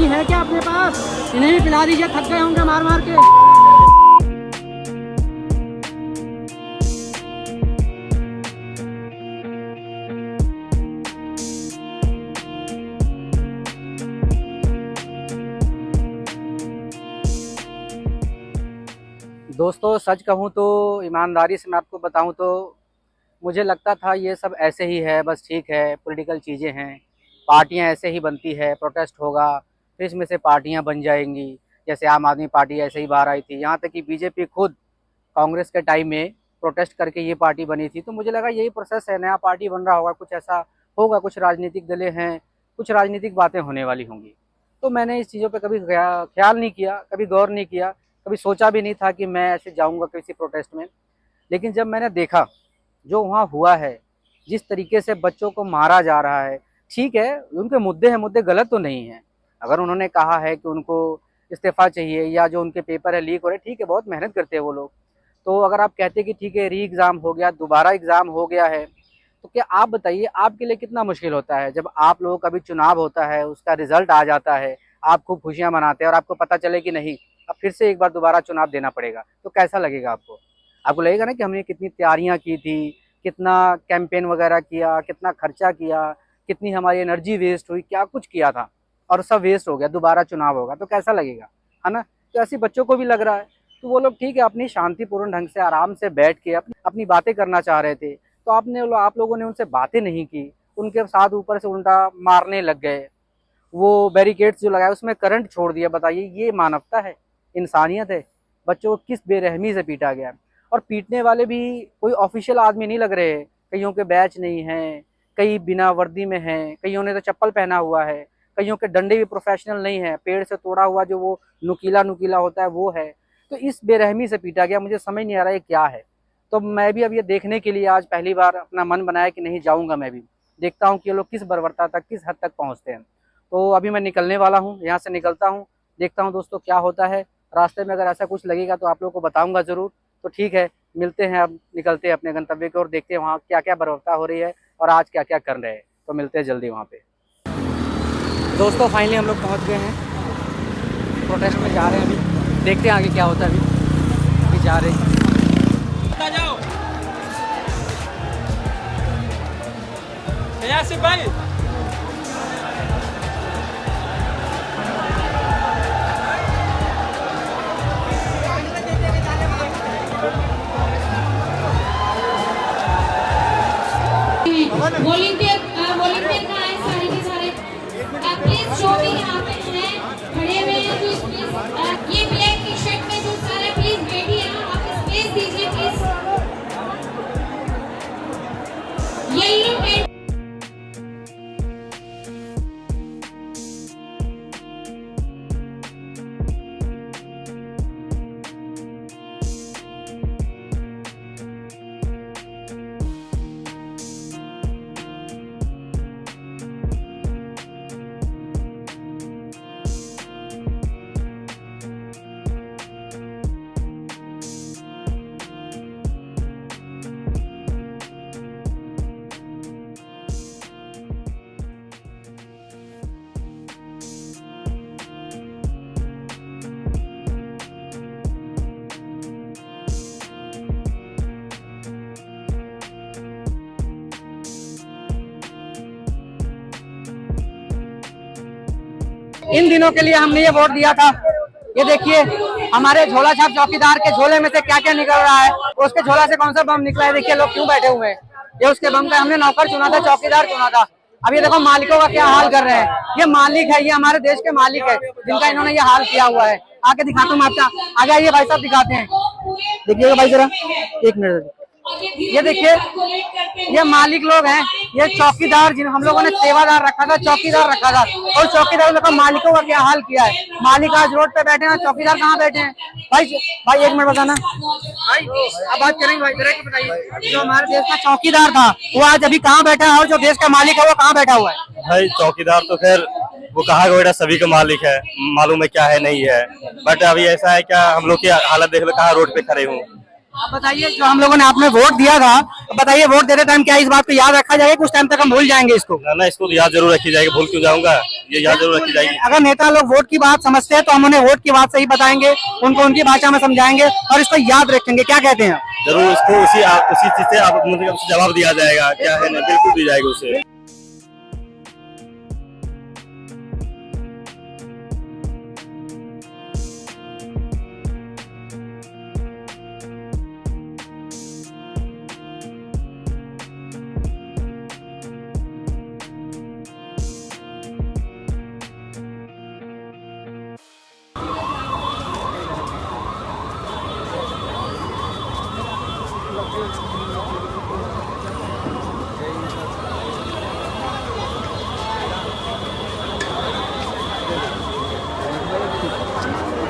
पानी है क्या अपने पास? इन्हें भी पिला दीजिए, थक गए होंगे मार मार के। दोस्तों सच कहूँ तो ईमानदारी से मैं आपको बताऊँ तो मुझे लगता था ये सब ऐसे ही है, बस ठीक है, पॉलिटिकल चीज़ें हैं, पार्टियां ऐसे ही बनती है, प्रोटेस्ट होगा फिर इसमें से पार्टियां बन जाएंगी। जैसे आम आदमी पार्टी ऐसे ही बाहर आई थी, यहाँ तक कि बीजेपी खुद कांग्रेस के टाइम में प्रोटेस्ट करके ये पार्टी बनी थी। तो मुझे लगा यही प्रोसेस है, नया पार्टी बन रहा होगा, कुछ ऐसा होगा, कुछ राजनीतिक दलें हैं, कुछ राजनीतिक बातें होने वाली होंगी। तो मैंने इस चीज़ों पे कभी ख्याल नहीं किया, कभी गौर नहीं किया, कभी सोचा भी नहीं था कि मैं ऐसे जाऊँगा किसी प्रोटेस्ट में। लेकिन जब मैंने देखा जो वहाँ हुआ है, जिस तरीके से बच्चों को मारा जा रहा है, ठीक है उनके मुद्दे हैं, मुद्दे गलत तो नहीं हैं। अगर उन्होंने कहा है कि उनको इस्तीफ़ा चाहिए या जो उनके पेपर है लीक हो रहे, ठीक है, बहुत मेहनत करते हैं वो लोग। तो अगर आप कहते कि ठीक है री एग्ज़ाम हो गया, दोबारा एग्ज़ाम हो गया है, तो क्या आप बताइए आपके लिए कितना मुश्किल होता है जब आप लोगों का भी चुनाव होता है, उसका रिजल्ट आ जाता है, आप खूब खुशियाँ मनाते हैं और आपको पता चले कि नहीं अब फिर से एक बार दोबारा चुनाव देना पड़ेगा, तो कैसा लगेगा आपको? आपको लगेगा ना कि हमने कितनी तैयारियां की थी, कितना कैंपेन वगैरह किया, कितना खर्चा किया, कितनी हमारी एनर्जी वेस्ट हुई, क्या कुछ किया था और सब वेस्ट हो गया, दोबारा चुनाव होगा तो कैसा लगेगा, है ना? तो ऐसे बच्चों को भी लग रहा है। तो वो लोग ठीक है अपनी शांतिपूर्ण ढंग से आराम से बैठ के अपनी बातें करना चाह रहे थे, तो आप लोगों ने उनसे बातें नहीं की, उनके साथ ऊपर से उल्टा मारने लग गए। वो बैरिकेड्स जो लगाए उसमें करंट छोड़ दिया। बताइए ये मानवता है, इंसानियत है? बच्चों को किस बेरहमी से पीटा गया। और पीटने वाले भी कोई ऑफिशियल आदमी नहीं लग रहे हैं, कईयों के बैच नहीं हैं, कई बिना वर्दी में हैं, कईयों ने तो चप्पल पहना हुआ है, कईयों के डंडे भी प्रोफेशनल नहीं है, पेड़ से तोड़ा हुआ जो वो नुकीला नुकीला होता है वो है। तो इस बेरहमी से पीटा गया, मुझे समझ नहीं आ रहा है क्या है। तो मैं भी अब ये देखने के लिए आज पहली बार अपना मन बनाया कि नहीं जाऊँगा, मैं भी देखता हूँ कि ये लोग किस बर्बरता तक, किस हद तक पहुँचते हैं। तो अभी मैं निकलने वाला हूँ, यहाँ से निकलता हूँ, देखता हूँ दोस्तों क्या होता है। रास्ते में अगर ऐसा कुछ लगेगा तो आप लोगों को बताऊँगा ज़रूर। तो ठीक है, मिलते हैं, अब निकलते हैं अपने गंतव्य की ओर, देखते हैं वहाँ क्या क्या बर्बरता हो रही है और आज क्या क्या कर रहे हैं। तो मिलते हैं जल्दी वहाँ पे। दोस्तों फाइनली हम लोग पहुँच गए हैं, प्रोटेस्ट में जा रहे हैं, अभी देखते हैं आगे क्या होता है। अभी जा रहे हैं। भाई वॉलंटियर कहाँ है? सारे के सारे प्लीज जो भी यहाँ पे हैं खड़े हुए हैं तो प्लीज ये ब्लैक टी शर्ट में जो सारे प्लीज बैठिए, आप स्पेस दीजिए प्लीज। ये टेंट इन दिनों के लिए हमने ये वोट दिया था। ये देखिए हमारे झोला छाप चौकीदार के झोले में से क्या क्या निकल रहा है, उसके झोला से कौन सा बम निकला है। देखिए लोग क्यों बैठे हुए हैं, ये उसके बम का। हमने नौकर चुना था, चौकीदार चुना था। अब ये देखो मालिकों का क्या हाल कर रहे हैं। ये मालिक है, ये हमारे देश के मालिक है जिनका इन्होंने ये हाल किया हुआ है। आके दिखाता हूँ आपका, आगे आइए भाई साहब दिखाते हैं। देखिएगा भाई जरा, एक मिनट। ये देखिए ये मालिक लोग हैं, ये चौकीदार जिन हम लोगों ने सेवादार रखा था, चौकीदार रखा था, और चौकीदार का मालिकों का क्या हाल किया है। मालिक आज रोड पे बैठे हैं, चौकीदार कहाँ बैठे हैं? भाई एक मिनट बताना भाई, अब बात करेंगे भाई, जरा बताइए जो हमारे देश का चौकीदार था वो आज अभी कहाँ बैठा है, और जो देश का मालिक है वो कहाँ बैठा हुआ है? भाई चौकीदार तो खैर वो कहा गया बेटा सभी का मालिक है, मालूम है क्या है नहीं है, बट अभी ऐसा है क्या हम लोग की हालत देख लो, कहाँ रोड पे खड़े हूँ। आप बताइए जो हम लोगों ने आपने वोट दिया था, बताइए वोट देते टाइम क्या इस बात को याद रखा जाएगा? कुछ टाइम तक हम भूल जाएंगे इसको? ना इसको तो याद जरूर रखी जाएगी, भूल क्यों जाऊंगा। ये याद जरूर रखी जाएगी। अगर नेता लोग वोट की बात समझते हैं तो हम उन्हें वोट की बात से ही बताएंगे, उनको उनकी भाषा में समझाएंगे और इसको याद रखेंगे। क्या कहते हैं? जरूर इसको उसी चीज से आप मतलब जवाब दिया जाएगा, क्या है ना, बिल्कुल दी जाएगी उसे।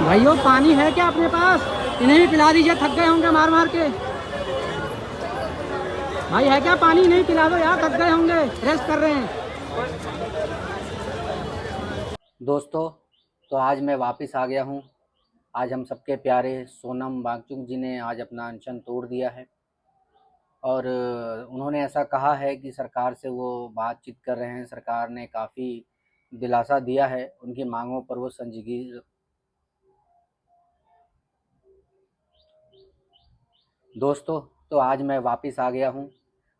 भाइयों पानी है क्या अपने पास? इन्हें भी पिला दीजिए, थक गए होंगे मार मार के। भाई है क्या पानी? नहीं पिला दो यार, थक गए होंगे, रेस्ट कर रहे हैं। दोस्तों, तो आज मैं वापस आ गया हूँ। आज हम सबके प्यारे सोनम वांगचुक जी ने आज अपना अनशन तोड़ दिया है और उन्होंने ऐसा कहा है कि सरकार से वो बातचीत कर रहे हैं। सरकार ने काफ़ी दिलासा दिया है, उनकी मांगों पर वो संजीदगी। दोस्तों, तो आज मैं वापस आ गया हूँ।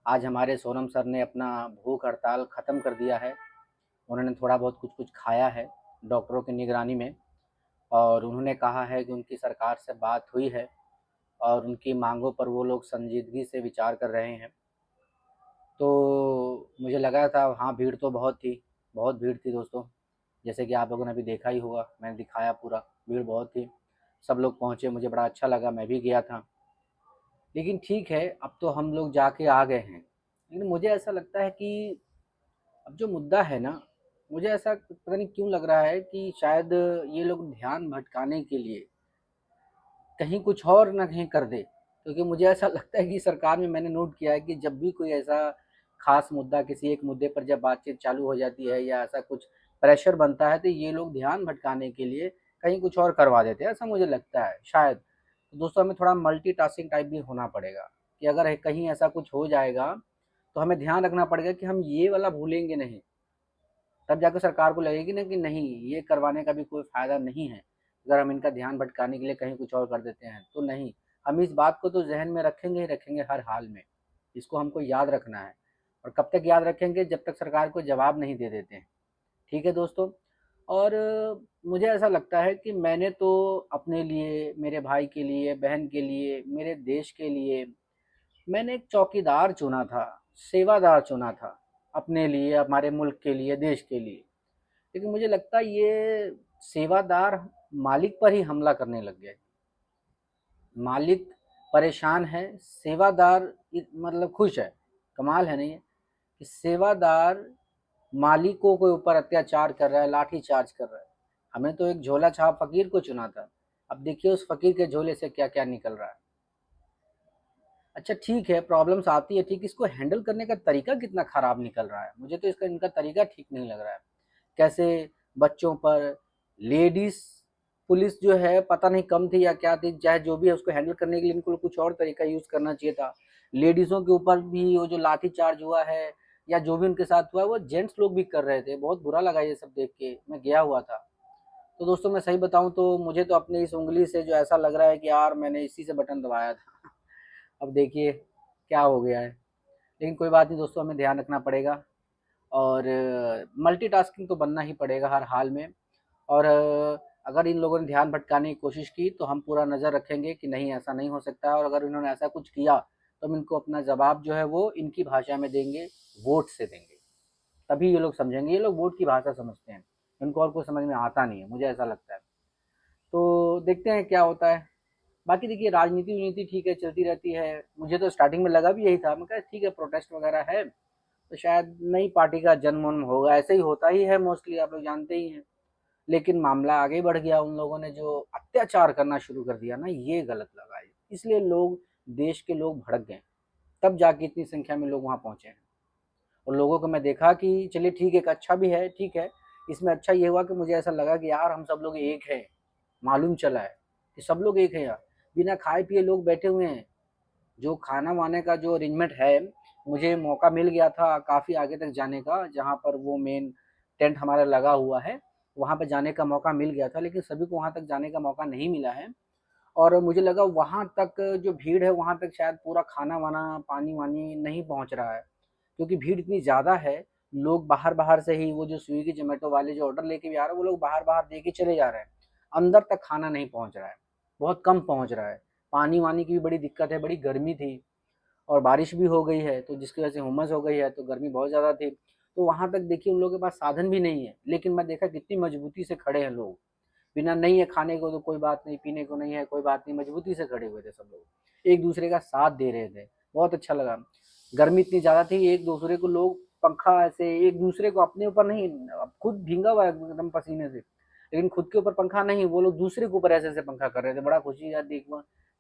आज हमारे सोनम सर ने अपना भूख हड़ताल ख़त्म कर दिया है। उन्होंने थोड़ा बहुत कुछ खाया है डॉक्टरों की निगरानी में और उन्होंने कहा है कि उनकी सरकार से बात हुई है और उनकी मांगों पर वो लोग संजीदगी से विचार कर रहे हैं। तो मुझे लगा था हाँ, भीड़ तो बहुत भीड़ थी दोस्तों। जैसे कि आप लोगों ने अभी देखा ही होगा, मैंने दिखाया पूरा, भीड़ बहुत थी। सब लोग पहुँचे, मुझे बड़ा अच्छा लगा, मैं भी गया था। लेकिन ठीक है, अब तो हम लोग जाके आ गए हैं। लेकिन मुझे ऐसा लगता है कि अब जो मुद्दा है ना, मुझे ऐसा पता नहीं क्यों लग रहा है कि शायद ये लोग ध्यान भटकाने के लिए कहीं कुछ और ना कहीं कर दे। क्योंकि मुझे ऐसा लगता है कि सरकार में मैंने नोट किया है कि जब भी कोई ऐसा खास मुद्दा, किसी एक मुद्दे पर जब बातचीत चालू हो जाती है या ऐसा कुछ प्रेशर बनता है, तो ये लोग ध्यान भटकाने के लिए कहीं कुछ और करवा देते हैं, ऐसा मुझे लगता है शायद। तो दोस्तों, हमें थोड़ा मल्टीटास्किंग टाइप भी होना पड़ेगा कि अगर कहीं ऐसा कुछ हो जाएगा तो हमें ध्यान रखना पड़ेगा कि हम ये वाला भूलेंगे नहीं। तब जाकर सरकार को लगेगी ना कि नहीं, ये करवाने का भी कोई फ़ायदा नहीं है। अगर हम इनका ध्यान भटकाने के लिए कहीं कुछ और कर देते हैं तो नहीं, हम इस बात को तो जहन में रखेंगे ही रखेंगे हर हाल में। इसको हमको याद रखना है और कब तक याद रखेंगे? जब तक सरकार को जवाब नहीं दे देते हैं। ठीक है दोस्तों। और मुझे ऐसा लगता है कि मैंने तो अपने लिए, मेरे भाई के लिए, बहन के लिए, मेरे देश के लिए मैंने एक चौकीदार चुना था, सेवादार चुना था, अपने लिए, हमारे मुल्क के लिए, देश के लिए। लेकिन मुझे लगता है ये सेवादार मालिक पर ही हमला करने लग गए। मालिक परेशान है, सेवादार मतलब खुश है। कमाल है नहीं है कि सेवादार मालिकों के ऊपर अत्याचार कर रहा है, लाठी चार्ज कर रहा है। हमें तो एक झोला छाप फकीर को चुना था, अब देखिए उस फकीर के झोले से क्या क्या निकल रहा है। अच्छा ठीक है, प्रॉब्लम्स आती है, ठीक, इसको हैंडल करने का तरीका कितना ख़राब निकल रहा है। मुझे तो इनका तरीका ठीक नहीं लग रहा है। कैसे बच्चों पर, लेडीज़ पुलिस जो है पता नहीं कम थी या क्या थी, चाहे जो भी है, उसको हैंडल करने के लिए इनको कुछ और तरीका यूज़ करना चाहिए था। लेडीज़ों के ऊपर भी वो जो लाठी चार्ज हुआ है या जो भी उनके साथ हुआ है, वो जेंट्स लोग भी कर रहे थे। बहुत बुरा लगा ये सब देख के, मैं गया हुआ था। तो दोस्तों, मैं सही बताऊँ तो मुझे तो अपनी इस उँगली से जो ऐसा लग रहा है कि यार मैंने इसी से बटन दबाया था। अब देखिए क्या हो गया है। लेकिन कोई बात नहीं दोस्तों, हमें ध्यान रखना पड़ेगा और मल्टीटास्किंग तो बनना ही पड़ेगा हर हाल में। और अगर इन लोगों ने ध्यान भटकाने की कोशिश की तो हम पूरा नज़र रखेंगे कि नहीं, ऐसा नहीं हो सकता है। और अगर इन्होंने ऐसा कुछ किया तो हम इनको अपना जवाब जो है वो इनकी भाषा में देंगे, वोट से देंगे। तभी ये लोग समझेंगे। ये लोग वोट की भाषा समझते हैं, इनको और कुछ समझ में आता नहीं है, मुझे ऐसा लगता है। तो देखते हैं क्या होता है। बाकी देखिए, राजनीति ठीक है, चलती रहती है। मुझे तो स्टार्टिंग में लगा भी यही था, मैं कहा ठीक है, प्रोटेस्ट वगैरह है तो शायद नई पार्टी का जन्म उन्म होगा, ऐसे ही होता ही है मोस्टली, आप लोग जानते ही हैं। लेकिन मामला आगे बढ़ गया, उन लोगों ने जो अत्याचार करना शुरू कर दिया ना, ये गलत लगा है। इसलिए लोग, देश के लोग भड़क गए, तब जाके इतनी संख्या में लोग वहाँ पहुँचे हैं। और लोगों को मैं देखा कि चलिए ठीक है, एक अच्छा भी है, ठीक है। इसमें अच्छा ये हुआ कि मुझे ऐसा लगा कि यार हम सब लोग एक हैं, मालूम चला है कि सब लोग एक हैं यार। बिना खाए पिए लोग बैठे हुए हैं। जो खाना वाने का जो अरेंजमेंट है, मुझे मौका मिल गया था काफ़ी आगे तक जाने का, जहाँ पर वो मेन टेंट हमारा लगा हुआ है, वहाँ पे जाने का मौका मिल गया था, लेकिन सभी को वहाँ तक जाने का मौका नहीं मिला है। और मुझे लगा वहाँ तक जो भीड़ है वहाँ तक शायद पूरा खाना-वाना, पानी-वानी नहीं पहुँच रहा है, क्योंकि भीड़ इतनी ज़्यादा है, लोग बाहर-बाहर से ही वो जो स्विगी, ज़ोमैटो वाले जो ऑर्डर लेके भी आ रहे हैं, वो लोग बाहर-बाहर दे के चले जा रहे हैं। अंदर तक खाना नहीं पहुँच रहा है, बहुत कम पहुँच रहा है। पानी-वानी की भी बड़ी दिक्कत है, बड़ी गर्मी थी और बारिश भी हो गई है, तो जिसकी वजह से हुमस हो गई है, तो गर्मी बहुत ज़्यादा थी। तो वहाँ तक देखिए उन लोगों के पास साधन भी नहीं है, लेकिन मैं देखा कितनी मजबूती से खड़े हैं लोग। बिना नहीं है खाने को तो कोई बात नहीं, पीने को नहीं है कोई बात नहीं, मजबूती से खड़े हुए थे सब लोग। एक दूसरे का साथ दे रहे थे, बहुत अच्छा लगा। गर्मी इतनी ज़्यादा थी, एक दूसरे को लोग पंखा ऐसे एक दूसरे को अपने ऊपर नहीं, अब खुद भींगा हुआ है एकदम पसीने से, लेकिन खुद के ऊपर पंखा नहीं, वो लोग दूसरे के ऊपर ऐसे-ऐसे पंखा कर रहे थे। बड़ा खुशी यार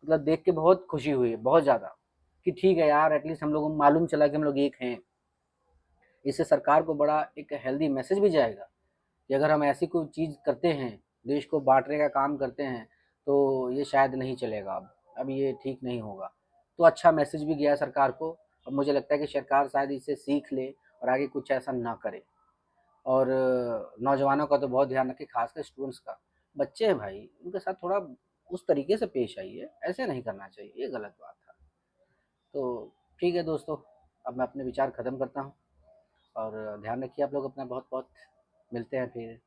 मतलब देख के बहुत खुशी हुई, बहुत ज़्यादा, कि ठीक है यार एटलीस्ट हम लोगों को मालूम चला कि हम लोग एक हैं। इससे सरकार को बड़ा एक हेल्दी मैसेज भी जाएगा कि अगर हम ऐसी कोई चीज़ करते हैं, देश को बाँटने का काम करते हैं, तो ये शायद नहीं चलेगा अब ये ठीक नहीं होगा। तो अच्छा मैसेज भी गया सरकार को। अब मुझे लगता है कि सरकार शायद इससे सीख ले और आगे कुछ ऐसा ना करे। और नौजवानों का तो बहुत ध्यान रखें, खासकर स्टूडेंट्स का। बच्चे हैं भाई, उनके साथ थोड़ा उस तरीके से पेश आइए, ऐसे नहीं करना चाहिए, ये गलत बात था। तो ठीक है दोस्तों, अब मैं अपने विचार ख़त्म करता हूँ और ध्यान रखिए आप लोग अपना बहुत-बहुत। मिलते हैं फिर।